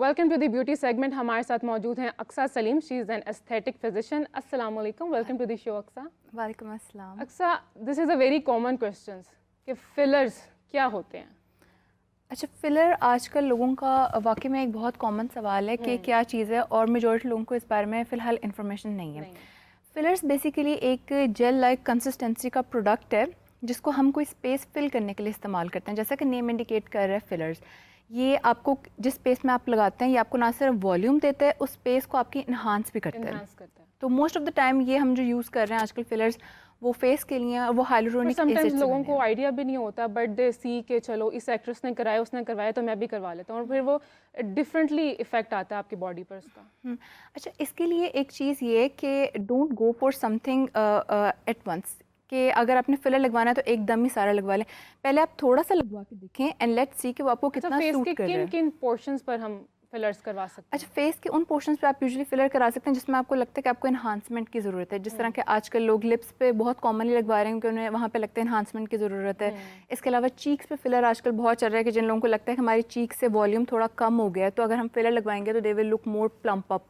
Welcome to the beauty segment. हमारे साथ मौजूद हैं Aqsa Saleem, she is an aesthetic physician. अस्सलाम वालेकुम, welcome to the show Aqsa. वालेकुम अस्सलाम। Aqsa, this is a very common question कि फिलर्स क्या होते हैं? अच्छा, फिलर आजकल लोगों का वाकई में एक बहुत कॉमन सवाल है कि क्या चीज़ है, और मेजॉरिटी लोगों को इस बारे में फ़िलहाल इन्फॉर्मेशन नहीं है। फिलर्स बेसिकली एक जेल लाइक कंसिस्टेंसी का प्रोडक्ट है जिसको हम कोई स्पेस फिल करने के लिए इस्तेमाल करते हैं। जैसा कि नेम इंडिकेट कर रहा है, फिलर्स ये आपको जिस स्पेस में आप लगाते हैं ये आपको ना सिर्फ वॉल्यूम देता है, उस स्पेस को आपकी इन्हांस भी करता है। तो मोस्ट ऑफ द टाइम ये हम जो यूज़ कर रहे हैं आजकल फिलर्स, वो फेस के लिए और वो हाइलुरोनिक एसिड से बने हैं। लोगों को आइडिया भी नहीं होता, बट दे सी के चलो इस एक्ट्रेस ने कराया, उसने करवाया, तो मैं भी करवा लेता हूँ, और फिर वो डिफरेंटली इफेक्ट आता है आपकी बॉडी पर उसका। अच्छा, इसके लिए एक चीज़ ये है कि don't go for something at once, कि अगर आपने फिलर लगवाना है तो एकदम ही सारा लगवा लें। पहले आप थोड़ा सा लगवा के देखें एंड लेट्स सी कि वो आपको कितना सूट कर रहा है। किन पोर्शंस पर हम फिलर्स करवा सकते हैं? अच्छा, फेस के उन पोर्शंस पे आप यूजुअली फिलर करा सकते हैं जिसमें आपको लगता है कि आपको एनहांसमेंट की ज़रूरत है। जिस तरह के आजकल लोग लिप्स पे बहुत कॉमनली लगवा रहे हैं क्योंकि उन्हें वहाँ पे लगता है एनहांसमेंट की ज़रूरत है। इसके अलावा चीक्स पे फिलर आजकल बहुत चल रहा है कि जिन लोगों को लगता है कि हमारी चीक से वॉल्यूम थोड़ा कम हो गया है, तो अगर हम फिलर लगवाएंगे तो they will look more plump up.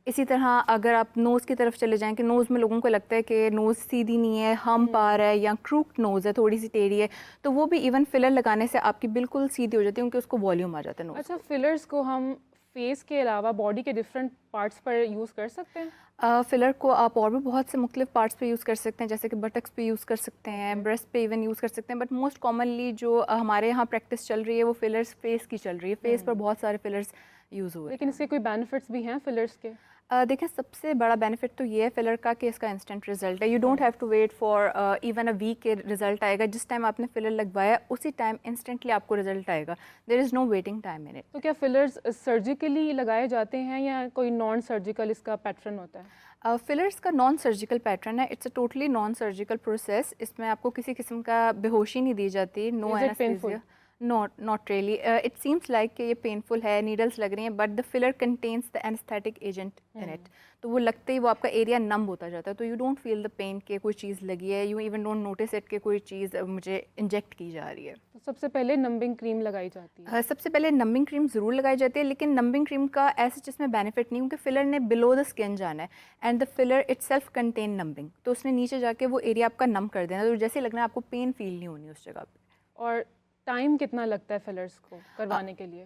इसी तरह अगर आप नोज़ की तरफ चले जाएँ कि नोज़ में लोगों को लगता है कि नोज़ सीधी नहीं है, हम्प आ रहा है या क्रूक्ड नोज़ है, थोड़ी सी टेढ़ी है, तो वो भी इवन फिलर लगाने से आपकी बिल्कुल सीधी हो जाती है क्योंकि उसको वॉल्यूम आ जाता है नोज़। अच्छा, फिलर्स को हम फेस के अलावा बॉडी के डिफरेंट पार्ट्स पर यूज़ कर सकते हैं? फिलर को आप और भी बहुत से मुख्तलिफ पार्ट्स पे यूज़ कर सकते हैं, जैसे कि बटक्स पे यूज़ कर सकते हैं, ब्रेस्ट पे इवन यूज़ कर सकते हैं, बट मोस्ट कॉमनली जो हमारे यहाँ प्रैक्टिस चल रही है वो फिलर्स फेस की चल रही है। फेस पर बहुत सारे फिलर्स यूज़ हुए। लेकिन इसके कोई बेनिफिट्स भी हैं फिलर्स के? देखें, सबसे बड़ा बेनिफिट तो ये है फिलर का कि इसका इंस्टेंट रिजल्ट है। You don't have to wait for even a week के रिजल्ट आएगा। जिस टाइम आपने फिलर लगवाया उसी टाइम इंस्टेंटली आपको रिजल्ट आएगा। There is no waiting time in it. तो क्या फिलर्स सर्जिकली लगाए जाते हैं या कोई नॉन सर्जिकल इसका पैटर्न होता है? फिलर्स का नॉन सर्जिकल पैटर्न है। It's a totally non surgical process. इसमें आपको किसी किस्म का बेहोशी नहीं दी जाती। No anaesthesia, not really. It seems like कि ये पेनफुल है, नीडल्स लग रही हैं, but the filler contains the anaesthetic agent in it. तो वो लगते ही वो आपका एरिया नम होता जाता है, तो you don't feel the pain कि कोई चीज़ लगी है। You even don't notice it कि कोई चीज़ मुझे इंजेक्ट की जा रही है। तो सबसे पहले नंबिंग क्रीम लगाई जाती है? सबसे पहले नंबिंग क्रीम ज़रूर लगाई जाती है, लेकिन नंबिंग क्रीम का ऐसा जिसमें बेनिफिट नहीं, क्योंकि फिलर ने बिलो द स्किन जाना है and the filler it self contain numbing, तो उसने नीचे जाके वो एरिया आपका नम कर देना, तो जैसे लगना है आपको पेन फील नहीं होनी उस जगह पे। और टाइम कितना लगता है फिलर्स को करवाने के लिए?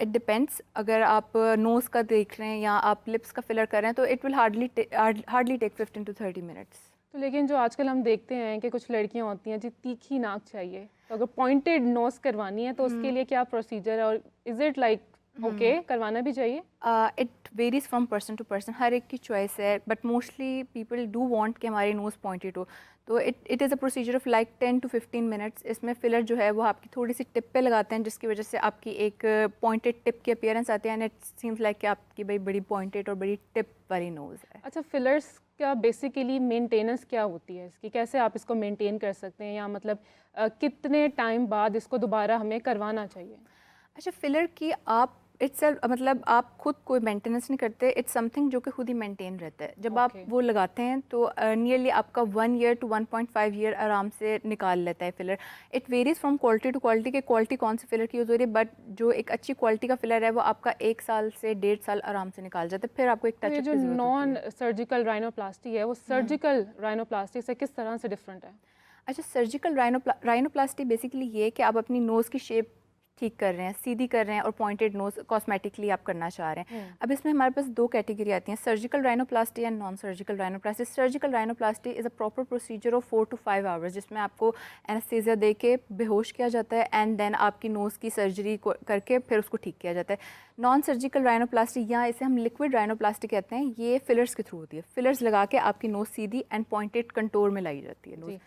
It depends. अगर आप नोज़ का देख रहे हैं या आप लिप्स का फिलर कर रहे हैं तो it will hardly take 15 to 30 minutes. तो लेकिन जो आजकल हम देखते हैं कि कुछ लड़कियां होती हैं जी तीखी नाक चाहिए, तो अगर पॉइंटेड नोज करवानी है तो उसके लिए क्या प्रोसीजर है, और इज इट लाइक ओके करवाना भी चाहिए? It varies from person to person, हर एक की चॉइस है, but mostly people do want कि हमारी नोज़ पॉइंटेड हो। तो it is a procedure of like 10 to 15 minutes. इसमें फिलर जो है वो आपकी थोड़ी सी टिप पे लगाते हैं, जिसकी वजह से आपकी एक पॉइंटेड टिप की अपीयरेंस आती है एंड इट सीम्स लाइक कि आपकी भाई बड़ी पॉइंटेड और बड़ी टिप वाली नोज़ है। अच्छा, फिलर्स का बेसिकली मेंटेनेंस क्या होती है इसकी, कैसे आप इसको मेंटेन कर सकते हैं, या मतलब कितने टाइम बाद इसको दोबारा हमें करवाना चाहिए? अच्छा, फिलर की आप इट्स मतलब आप खुद कोई मेंटेनेंस नहीं करते, इट्स समथिंग जो कि खुद ही मेंटेन रहता है। जब आप वो लगाते हैं तो नियरली आपका 1 year to 1.5 year आराम से निकाल लेता है filler. It varies from quality to quality कि क्वालिटी कौन सी फिलर की यूज़ हो रही है, बट जो एक अच्छी क्वालिटी का फिलर है वो आपका 1 साल से 1.5 साल आराम से निकाल जाता है। फिर आपको एक टच तो जो नॉन सर्जिकल राइनोप्लास्टी है वो सर्जिकल राइनोप्लास्टी से किस तरह से डिफरेंट है? अच्छा, सर्जिकल राइनोप्लास्टी बेसिकली ये है कि आप अपनी नोज़ की शेप ठीक कर रहे हैं, सीधी कर रहे हैं और पॉइंटेड नोज कॉस्मेटिकली आप करना चाह रहे हैं। अब इसमें हमारे पास दो कैटेगरी आती हैं, surgical rhinoplasty and non surgical rhinoplasty. Surgical rhinoplasty is a proper procedure of 4 to 5 hours, जिसमें आपको एनेस्थीसिया दे के बेहोश किया जाता है एंड देन आपकी नोज़ की सर्जरी करके फिर उसको ठीक किया जाता है। नॉन सर्जिकल राइनोप्लास्टी या इसे हम लिक्विड राइनोप्लास्टी कहते हैं, ये फिलर्स के थ्रू होती है। फिलर्स लगा के आपकी नोज़ सीधी एंड पॉइंटेड कंटोर में लाई जाती है नोज़।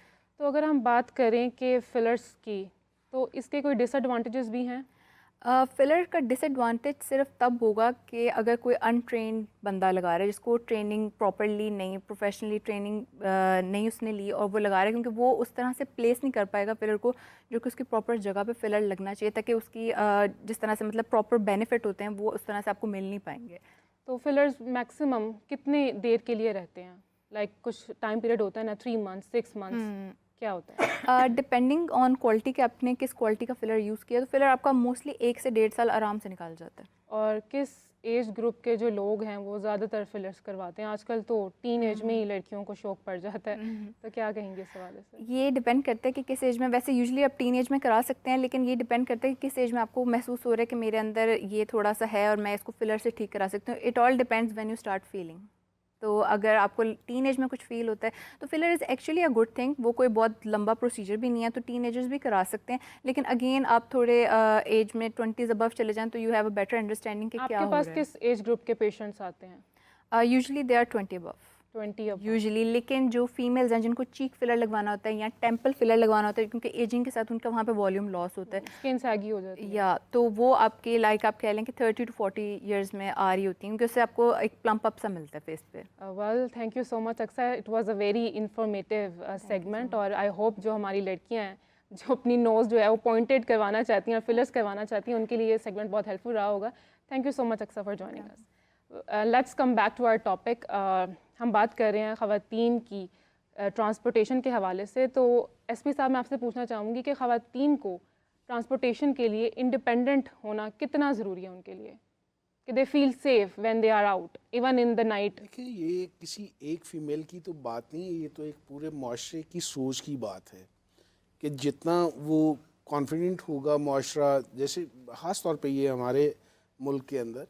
तो अगर हम बात करें कि फिलर्स की, तो इसके कोई डिसएडवांटेजेस भी हैं? फिलर का डिसएडवांटेज सिर्फ तब होगा कि अगर कोई अनट्रेंड बंदा लगा रहा है, जिसको ट्रेनिंग प्रॉपरली नहीं, प्रोफेशनली ट्रेनिंग नहीं उसने ली और वो लगा रहा है, क्योंकि वो उस तरह से प्लेस नहीं कर पाएगा फिलर को जो कि उसकी प्रॉपर जगह पे फिलर लगना चाहिए, ताकि उसकी जिस तरह से मतलब प्रॉपर बेनिफिट होते हैं वो उस तरह से आपको मिल नहीं पाएंगे। तो फिलर्स मैक्सिमम कितने देर के लिए रहते हैं? लाइक कुछ टाइम पीरियड होता है ना, 3 months 6 months, क्या होता है? डिपेंडिंग ऑन क्वालिटी के आपने किस क्वालिटी का फिलर यूज़ किया, तो फिलर आपका मोस्टली 1 से 1.5 साल आराम से निकाल जाता है। और किस एज ग्रुप के जो लोग हैं वो ज़्यादातर फिलर्स करवाते हैं? आजकल तो टीन एज में ही लड़कियों को शौक पड़ जाता है, तो क्या कहेंगे इस हवाले से? ये डिपेंड करता है कि किस एज में, वैसे यूजुअली आप टीन एज में करा सकते हैं, लेकिन ये डिपेंड करता है कि किस एज में आपको महसूस हो रहा है कि मेरे अंदर ये थोड़ा सा है और मैं इसको फिलर से ठीक करा सकती हूँ। It all depends when you start feeling. तो अगर आपको टीन एज में कुछ फील होता है तो filler is actually a good thing. वो कोई बहुत लंबा प्रोसीजर भी नहीं है, तो टीन एजर्स भी करा सकते हैं। लेकिन अगेन आप थोड़े एज में 20s अबव चले जाएं तो you have a better understanding कि क्या आपके हो पास रहा किस एज ग्रुप के पेशेंट्स आते हैं? है। यूजुअली दे आर 20 अबव 20 अब? यूजुअली। लेकिन जो फीमेल्स हैं जिनको चीक फिलर लगवाना होता है या टेम्पल फिलर लगवाना होता है, क्योंकि एजिंग के साथ उनका वहाँ पे वॉल्यूम लॉस होता है, स्किन सैगी हो जाती है। या तो वो आपके लाइक आप कह लें कि 30 to 40 इयर्स में आ रही होती हैं, क्योंकि उससे आपको एक प्लम्प अप सा मिलता है फेस पे। Well, thank you so much अक्सर, it was a very informative segment, और आई होप जो हमारी लड़कियां हैं जो अपनी नोज़ जो है वो पॉइंटेड करवाना चाहती हैं और फिलर्स करवाना चाहती हैं, उनके लिए ये सेगमेंट बहुत हेल्पफुल रहा होगा। Thank you so much Aqsa for joining us. Let's come back to our topic. हम बात कर रहे हैं ख़वातीन की ट्रांसपोर्टेशन के हवाले से। तो एसपी साहब, मैं आपसे पूछना चाहूँगी कि ख़वातीन को ट्रांसपोर्टेशन के लिए इंडिपेंडेंट होना कितना ज़रूरी है उनके लिए, कि they feel safe when they are out even in the night? देखिए, ये किसी एक फीमेल की तो बात नहीं है, ये तो एक पूरे माशरे की सोच की बात है कि जितना वो कॉन्फिडेंट होगा माशरा, जैसे ख़ास तौर पे ये हमारे मुल्क के अंदर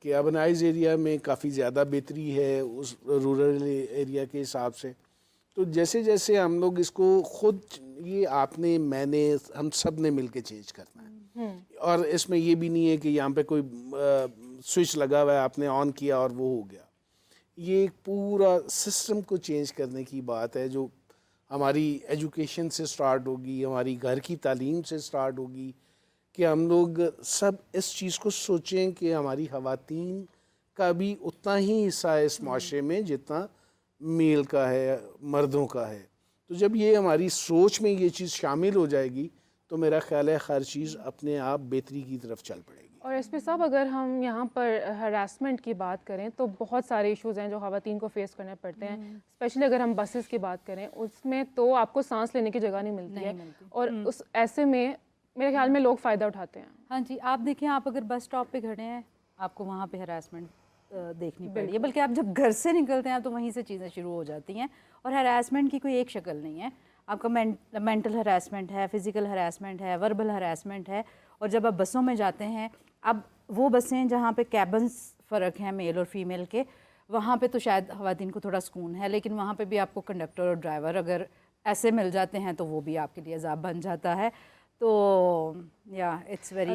कि अर्बनाइज एरिया में काफ़ी ज़्यादा बेहतरी है उस रूरल एरिया के हिसाब से। तो जैसे जैसे हम लोग इसको खुद, ये आपने मैंने हम सब ने मिल के चेंज करना है, और इसमें ये भी नहीं है कि यहाँ पे कोई स्विच लगा हुआ है, आपने ऑन किया और वो हो गया। ये एक पूरा सिस्टम को चेंज करने की बात है, जो हमारी एजुकेशन से स्टार्ट होगी, हमारी घर की तालीम से स्टार्ट होगी, कि हम लोग सब इस चीज़ को सोचें कि हमारी ख़वातीन का भी उतना ही हिस्सा है इस माशरे में जितना मेल का है, मर्दों का है। तो जब ये हमारी सोच में ये चीज़ शामिल हो जाएगी तो मेरा ख्याल है हर चीज़ अपने आप बेहतरी की तरफ चल पड़ेगी। और एसपी साहब, अगर हम यहाँ पर हरासमेंट की बात करें तो बहुत सारे इश्यूज़ हैं जो ख़वातीन को फेस करने पड़ते हैं, स्पेशली अगर हम बसेस की बात करें, उसमें तो आपको सांस लेने की जगह नहीं मिलती है, और उस ऐसे में मेरे ख्याल में लोग फ़ायदा उठाते हैं। हाँ जी, आप देखिए, आप अगर बस स्टॉप पे खड़े हैं आपको वहाँ पे हरासमेंट देखनी पड़ रही है, बल्कि आप जब घर से निकलते हैं तो वहीं से चीज़ें शुरू हो जाती हैं। और हरासमेंट की कोई एक शक्ल नहीं है, आपका मेंटल हरासमेंट है, फिज़िकल हरासमेंट है, वर्बल हरासमेंट है। और जब आप बसों में जाते हैं, अब वो बसें जहाँ पे कैबन्स फ़र्क हैं मेल और फीमेल के, वहाँ पे तो शायद ख़वातीन को थोड़ा सुकून है, लेकिन वहाँ पे भी आपको कंडक्टर और ड्राइवर अगर ऐसे मिल जाते हैं तो वो भी आपके लिए अज़ाब बन जाता है। तो या इट्स वेरी